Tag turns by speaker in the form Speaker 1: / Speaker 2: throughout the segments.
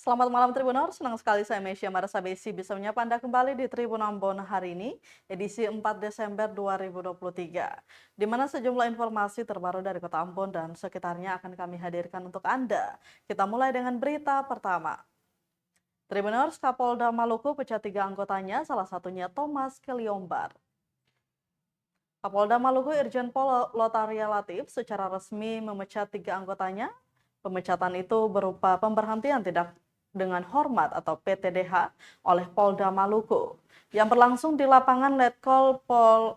Speaker 1: Selamat malam Tribuners, senang sekali saya Mesya Marasabesi bisa menyapa Anda kembali di Tribun Ambon hari ini, edisi 4 Desember 2023, di mana sejumlah informasi terbaru dari Kota Ambon dan sekitarnya akan kami hadirkan untuk Anda. Kita mulai dengan berita pertama. Tribuners, Kapolda Maluku pecat 3 anggotanya, salah satunya Thomas Keliombar. Kapolda Maluku Irjen Pol Lotaria Latif secara resmi memecat 3 anggotanya. Pemecatan itu berupa pemberhentian tidak dengan hormat atau PTDH oleh Polda Maluku yang berlangsung di lapangan Letkol Pol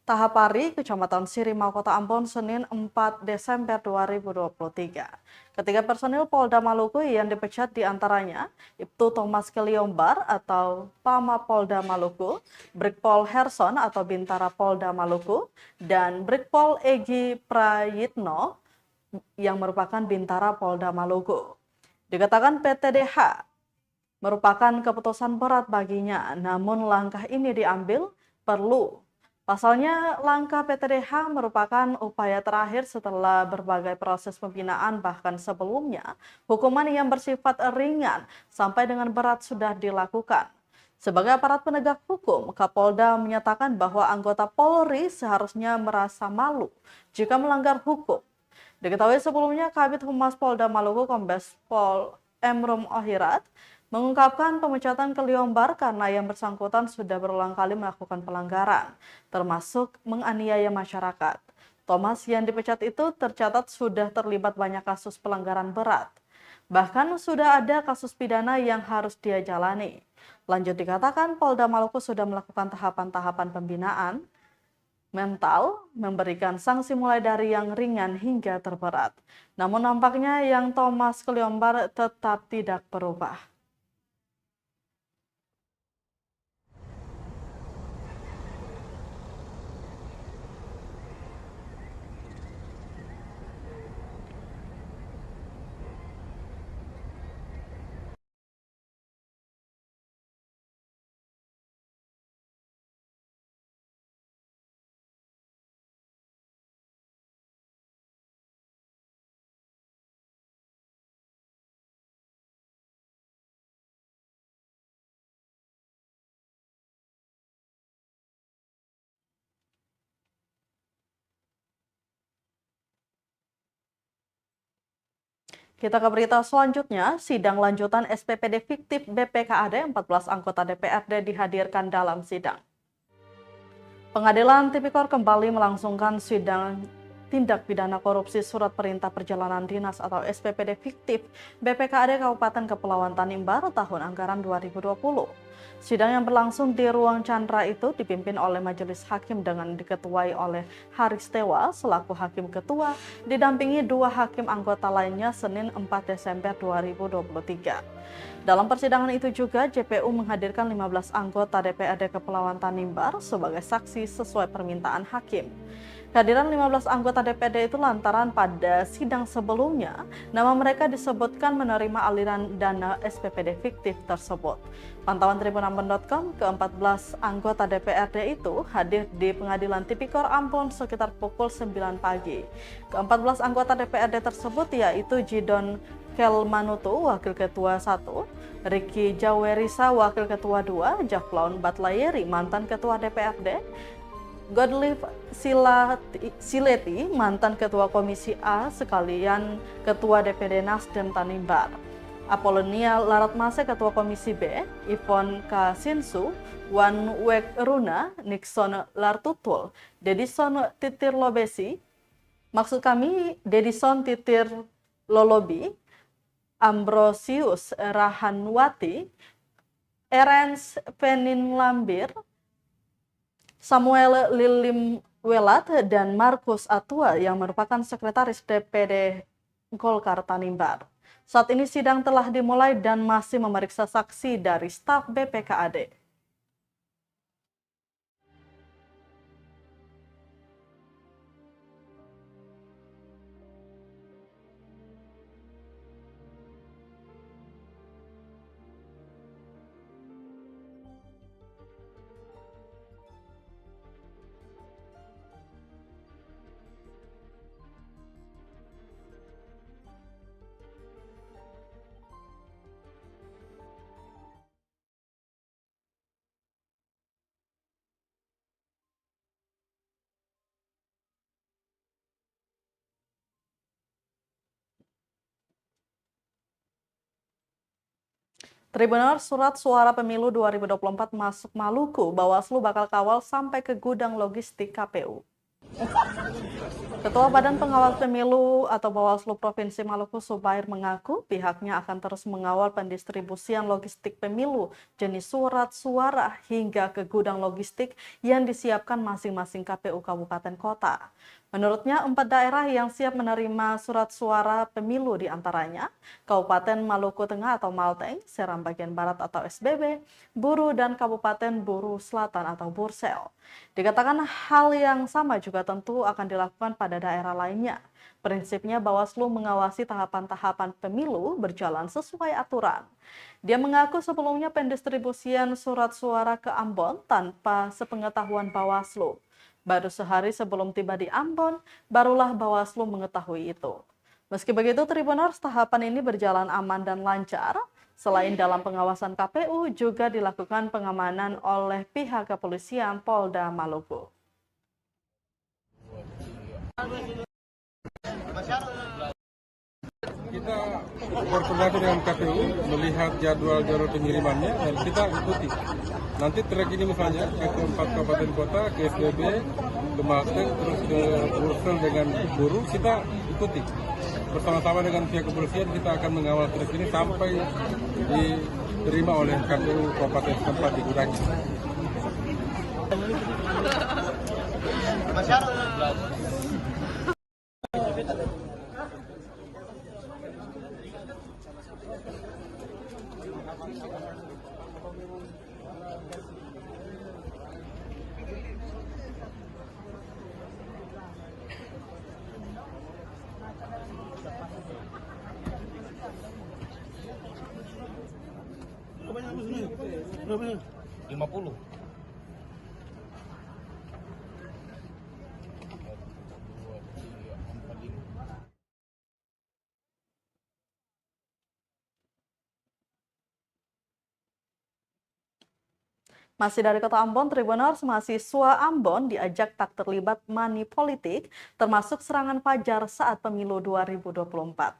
Speaker 1: Tahapari, Kecamatan Sirimau, Kota Ambon, Senin 4 Desember 2023. Ketiga personil Polda Maluku yang dipecat diantaranya Ibtu Thomas Keliombar atau Pama Polda Maluku, Brigpol Herson atau Bintara Polda Maluku, dan Brigpol Egi Prayitno yang merupakan Bintara Polda Maluku. Dikatakan PTDH merupakan keputusan berat baginya, namun langkah ini diambil perlu. Pasalnya, langkah PTDH merupakan upaya terakhir setelah berbagai proses pembinaan, bahkan sebelumnya hukuman yang bersifat ringan sampai dengan berat sudah dilakukan. Sebagai aparat penegak hukum, Kapolda menyatakan bahwa anggota Polri seharusnya merasa malu jika melanggar hukum. Diketahui sebelumnya, Kabid Humas Polda Maluku Kombes Pol Emrum Ohirat mengungkapkan pemecatan Keliombar karena yang bersangkutan sudah berulang kali melakukan pelanggaran, termasuk menganiaya masyarakat. Thomas yang dipecat itu tercatat sudah terlibat banyak kasus pelanggaran berat. Bahkan sudah ada kasus pidana yang harus dia jalani. Lanjut dikatakan Polda Maluku sudah melakukan tahapan-tahapan pembinaan mental, memberikan sanksi mulai dari yang ringan hingga terberat. Namun nampaknya yang Thomas Keliombar tetap tidak berubah. Kita ke berita selanjutnya, sidang lanjutan SPPD fiktif BPKAD 14 anggota DPRD dihadirkan dalam sidang. Pengadilan Tipikor kembali melangsungkan sidang tindak pidana korupsi surat perintah perjalanan dinas atau SPPD fiktif BPKAD Kabupaten Kepulauan Tanimbar tahun anggaran 2020. Sidang yang berlangsung di ruang Chandra itu dipimpin oleh Majelis Hakim dengan diketuai oleh Haris Tewa selaku Hakim Ketua, didampingi 2 hakim anggota lainnya Senin 4 Desember 2023. Dalam persidangan itu juga JPU menghadirkan 15 anggota DPRD Kepulauan Tanimbar sebagai saksi sesuai permintaan hakim. Kehadiran 15 anggota DPRD itu lantaran pada sidang sebelumnya, nama mereka disebutkan menerima aliran dana SPPD fiktif tersebut. Pantauan tribunambon.com, ke-14 anggota DPRD itu hadir di Pengadilan Tipikor Ambon sekitar pukul 9 pagi. Ke-14 anggota DPRD tersebut yaitu Jidon Kelmanutu, Wakil Ketua 1, Riki Jawerisa, Wakil Ketua 2, Jaflaun Batlayeri, mantan Ketua DPRD, Godlive Sileti, mantan Ketua Komisi A sekalian Ketua DPD Nasdem Tanimbar, Apolonia Laratmase, Ketua Komisi B, Ivon Kasinsu, Wan Wek Runa, Nixon Lartutul, Dedison Titir Lobesi, Dedison Titir Lolobi, Ambrosius Rahanwati, Erens Peninlambir, Samuel Lilim Welat, dan Markus Atua yang merupakan sekretaris DPD Golkar Tanimbar. Saat ini sidang telah dimulai dan masih memeriksa saksi dari staf BPKAD. Tribunal Surat Suara Pemilu 2024 masuk Maluku, Bawaslu bakal kawal sampai ke gudang logistik KPU. Ketua Badan Pengawas Pemilu atau Bawaslu Provinsi Maluku Subair mengaku pihaknya akan terus mengawal pendistribusian logistik pemilu jenis surat suara hingga ke gudang logistik yang disiapkan masing-masing KPU kabupaten kota. Menurutnya, 4 daerah yang siap menerima surat suara pemilu diantaranya Kabupaten Maluku Tengah atau Malteng, Seram bagian Barat atau SBB, Buru, dan Kabupaten Buru Selatan atau Bursel. Dikatakan hal yang sama juga tentu akan dilakukan pada daerah lainnya. Prinsipnya Bawaslu mengawasi tahapan-tahapan pemilu berjalan sesuai aturan. Dia mengaku sebelumnya pendistribusian surat suara ke Ambon tanpa sepengetahuan Bawaslu. Baru sehari sebelum tiba di Ambon, barulah Bawaslu mengetahui itu. Meski begitu, Tribuners, tahapan ini berjalan aman dan lancar. Selain dalam pengawasan KPU, juga dilakukan pengamanan oleh pihak kepolisian Polda Maluku.
Speaker 2: Kita berkoordinasi dengan KPU, melihat jadwal-jadwal pengirimannya, dan kita ikuti. Nanti track ini misalnya ke 4 kabupaten kota, ke SBB, ke Malteng, terus ke Bursel dengan Buru, kita ikuti. Bersama-sama dengan pihak kepolisian kita akan mengawal track ini sampai diterima oleh KPU kabupaten setempat di gudangnya.
Speaker 3: Berapa? 50.
Speaker 1: Masih dari Kota Ambon, Tribuners, mahasiswa Ambon diajak tak terlibat money politik, termasuk serangan fajar saat pemilu 2024.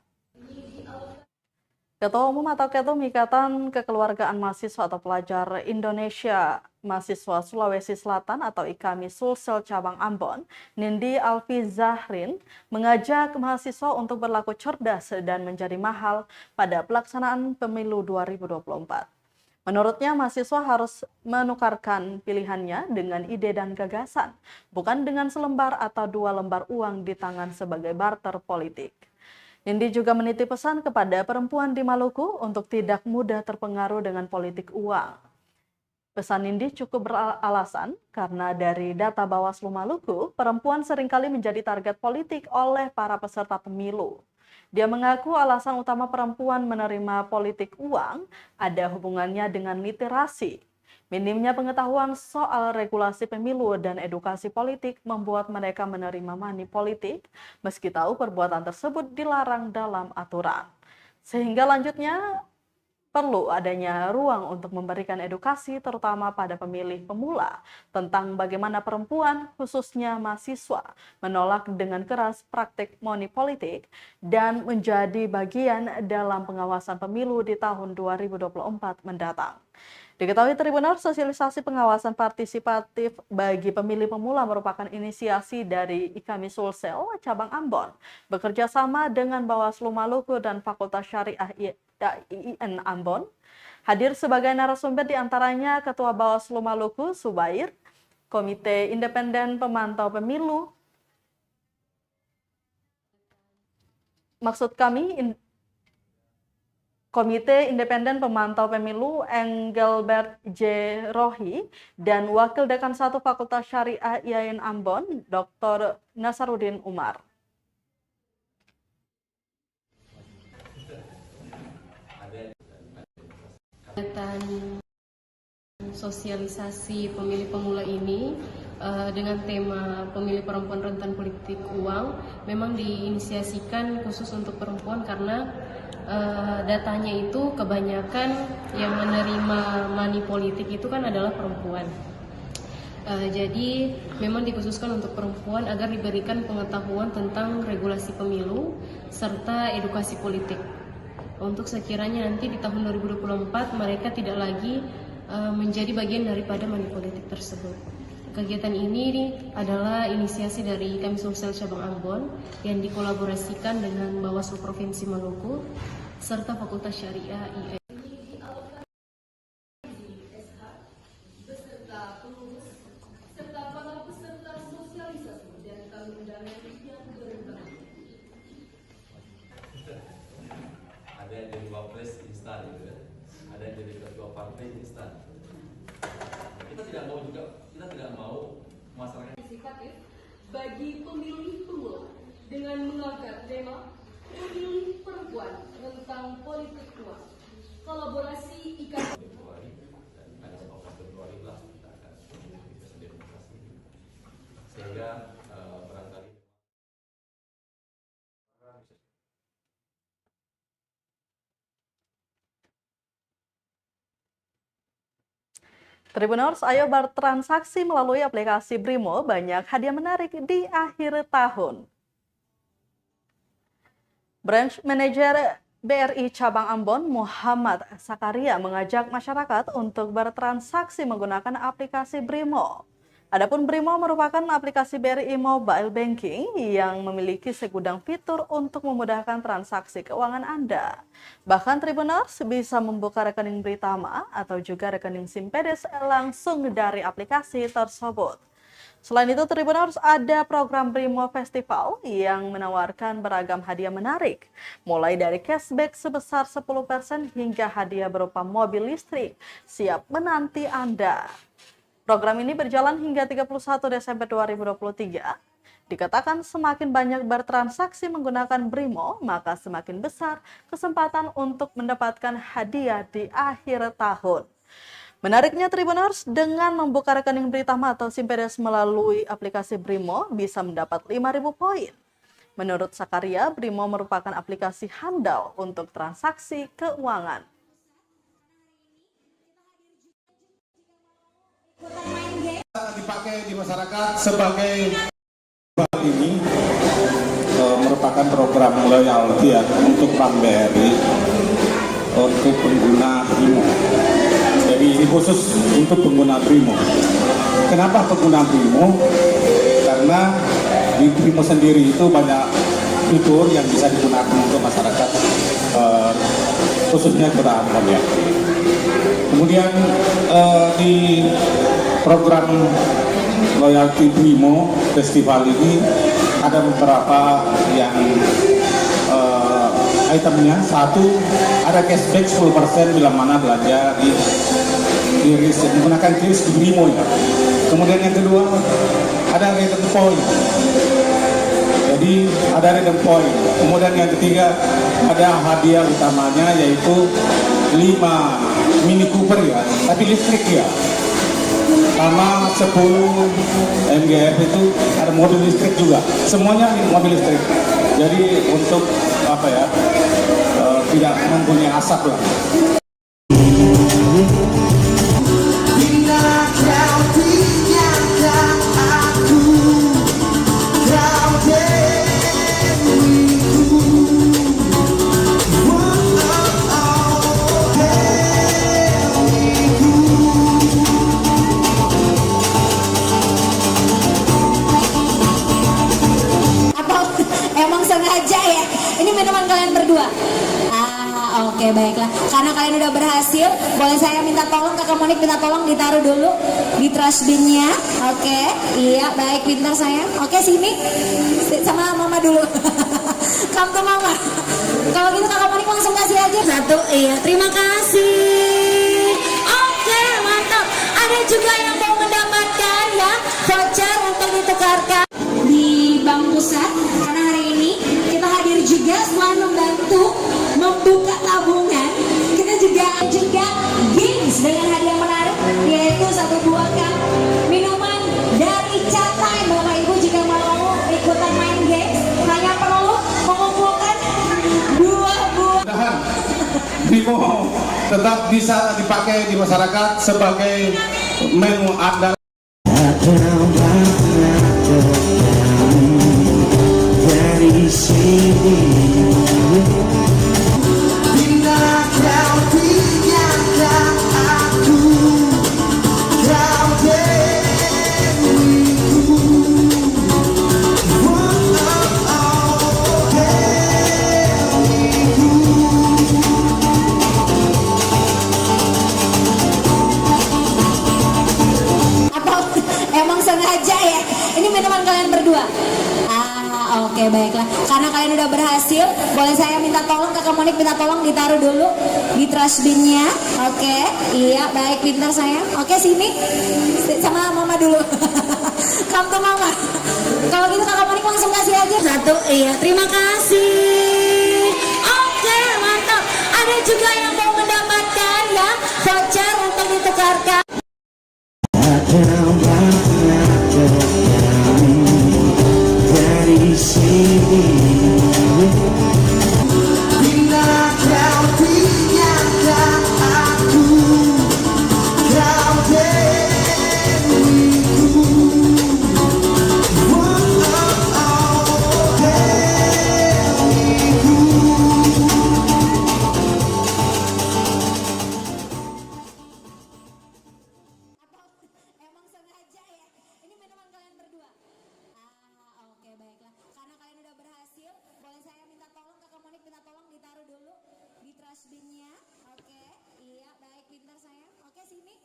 Speaker 1: Ketua Umum atau Ketum Ikatan Kekeluargaan Mahasiswa atau Pelajar Indonesia Mahasiswa Sulawesi Selatan atau IKAMI Sulsel Cabang Ambon, Nindi Alfi Zahrin, mengajak mahasiswa untuk berlaku cerdas dan menjadi mahal pada pelaksanaan pemilu 2024. Menurutnya, mahasiswa harus menukarkan pilihannya dengan ide dan gagasan, bukan dengan selembar atau 2 lembar uang di tangan sebagai barter politik. Nindi juga menitip pesan kepada perempuan di Maluku untuk tidak mudah terpengaruh dengan politik uang. Pesan Nindi cukup beralasan karena dari data Bawaslu Maluku, perempuan seringkali menjadi target politik oleh para peserta pemilu. Dia mengaku alasan utama perempuan menerima politik uang ada hubungannya dengan literasi. Minimnya pengetahuan soal regulasi pemilu dan edukasi politik membuat mereka menerima money politik meski tahu perbuatan tersebut dilarang dalam aturan. Sehingga lanjutnya perlu adanya ruang untuk memberikan edukasi terutama pada pemilih pemula tentang bagaimana perempuan, khususnya mahasiswa, menolak dengan keras praktik money politik dan menjadi bagian dalam pengawasan pemilu di tahun 2024 mendatang. Diketahui Tribunal, sosialisasi pengawasan partisipatif bagi pemilih pemula merupakan inisiasi dari IKAMI Sulsel Cabang Ambon, bekerja sama dengan Bawaslu Maluku dan Fakultas Syariah IIN Ambon. Hadir sebagai narasumber diantaranya Ketua Bawaslu Maluku Subair, Komite Independen Pemantau Pemilu, Komite Independen Pemantau Pemilu Engelbert J. Rohi, dan Wakil Dekan 1 Fakultas Syariah IAIN Ambon, Dr. Nasaruddin Umar.
Speaker 4: Kegiatan sosialisasi pemilih pemula ini dengan tema pemilih perempuan rentan politik uang memang diinisiasikan khusus untuk perempuan karena datanya itu kebanyakan yang menerima money politik itu kan adalah perempuan. Jadi memang dikhususkan untuk perempuan agar diberikan pengetahuan tentang regulasi pemilu serta edukasi politik. untuk sekiranya nanti di tahun 2024 mereka tidak lagi menjadi bagian daripada money politik tersebut. Kegiatan ini adalah inisiasi dari kami Sumsel Cabang Ambon yang dikolaborasikan dengan Bawaslu Provinsi Maluku serta Fakultas Syariah IE.
Speaker 5: Ada yang jadi wapres instan gitu ya, ada yang jadi ketua partai instan. Kita tidak mau masyarakat
Speaker 6: bagi pemilih pemula dengan mengangkat tema pemilih perempuan tentang politik uang, kolaborasi ikatan.
Speaker 5: Februari dan ada 14 Februari lah kita akan memiliki pesta demokrasi, sehingga barangkali
Speaker 1: Tribuners, ayo bertransaksi melalui aplikasi Brimo, banyak hadiah menarik di akhir tahun. Branch Manager BRI Cabang Ambon, Muhammad Sakaria, mengajak masyarakat untuk bertransaksi menggunakan aplikasi Brimo. Adapun Brimo merupakan aplikasi BRI Mobile Banking yang memiliki segudang fitur untuk memudahkan transaksi keuangan Anda. Bahkan Tribuners bisa membuka rekening Britama atau juga rekening Simpedes langsung dari aplikasi tersebut. Selain itu, Tribuners, ada program Brimo Festival yang menawarkan beragam hadiah menarik, mulai dari cashback sebesar 10% hingga hadiah berupa mobil listrik siap menanti Anda. Program ini berjalan hingga 31 Desember 2023. Dikatakan semakin banyak bertransaksi menggunakan Brimo, maka semakin besar kesempatan untuk mendapatkan hadiah di akhir tahun. Menariknya Tribuners, dengan membuka rekening Britama atau Simpedes melalui aplikasi Brimo bisa mendapat 5.000 poin. Menurut Sakaria, Brimo merupakan aplikasi handal untuk transaksi keuangan.
Speaker 7: Dipakai di masyarakat sebagai ini merupakan program loyalty ya untuk Bank BRI untuk pengguna Brimo. Jadi ini khusus untuk pengguna Brimo. Kenapa pengguna Brimo? Karena di Brimo sendiri itu banyak fitur yang bisa digunakan untuk masyarakat khususnya beragam ya. Kemudian di program loyalty Brimo Festival ini ada beberapa yang itemnya. Satu, ada cashback 10% bila mana belanja di menggunakan kris di Brimo ya. Kemudian yang kedua, ada redeem point. Jadi ada redeem point. Kemudian yang ketiga, ada hadiah utamanya yaitu 5 Mini Cooper ya, tapi listrik ya. Sama 10 MGF itu ada mobil listrik juga. Semuanya mobil listrik. Jadi untuk apa ya, tidak mempunyai asap lah.
Speaker 8: Sengaja ya, ini minuman kalian berdua. Oke, baiklah. Karena kalian udah berhasil, boleh saya minta tolong Kakak Monik, minta tolong ditaruh dulu di trash bin-nya. Oke, iya, baik, pintar sayang. Oke, sini sama Mama dulu. Come to Mama. Kalau gitu Kakak Monik langsung kasih aja satu. Iya, terima kasih. Oke, mantap. Ada juga yang mau mendapatkan ya voucher untuk ditukarkan di Bank Pusat. Karena hari ini kita hadir juga selain membantu membuka tabungan, kita juga games dengan hadiah menarik, yaitu 1 buah cup minuman dari Catai. Bapak Ibu jika mau ikutan main games hanya perlu mengumpulkan 2 buah.
Speaker 7: Brimo tetap bisa dipakai di masyarakat sebagai menu andalan. Dari sini
Speaker 8: sengaja ya. Ini minuman kalian berdua. Oke, baiklah. Karena kalian udah berhasil, boleh saya minta tolong Kakak Monik minta tolong ditaruh dulu di trash bin-nya. Oke, iya baik, pintar sayang. Oke, sini sama Mama dulu. Come to Mama. Kalau gitu Kakak Monik langsung kasih aja satu. Iya, terima kasih. Oke, mantap. Ada juga yang mau mendapatkan ya voucher untuk ditukarkan. Dari sini bila kau tinggalkan aku, kau diriku. Emang sengaja ya. Ini minuman kalian berdua. Oke, baiklah. Karena kalian udah berhasil, boleh saya minta tolong Kakak Monik minta tolong ditaruh dulu di trash bin-nya. Oke, iya baik, pintar sayang. Oke, sini.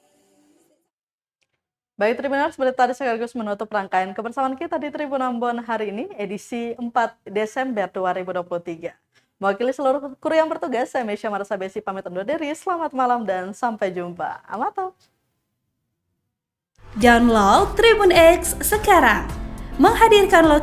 Speaker 1: Baik Tribuners, berita tadi sekaligus menutup rangkaian kebersamaan kita di Tribun Ambon hari ini, edisi 4 Desember 2023. Mewakili seluruh kru yang bertugas, saya Mesya Marasa Besi pamit undur diri. Selamat malam dan sampai jumpa. Amato.
Speaker 9: Download Tribun X sekarang. Menghadirkan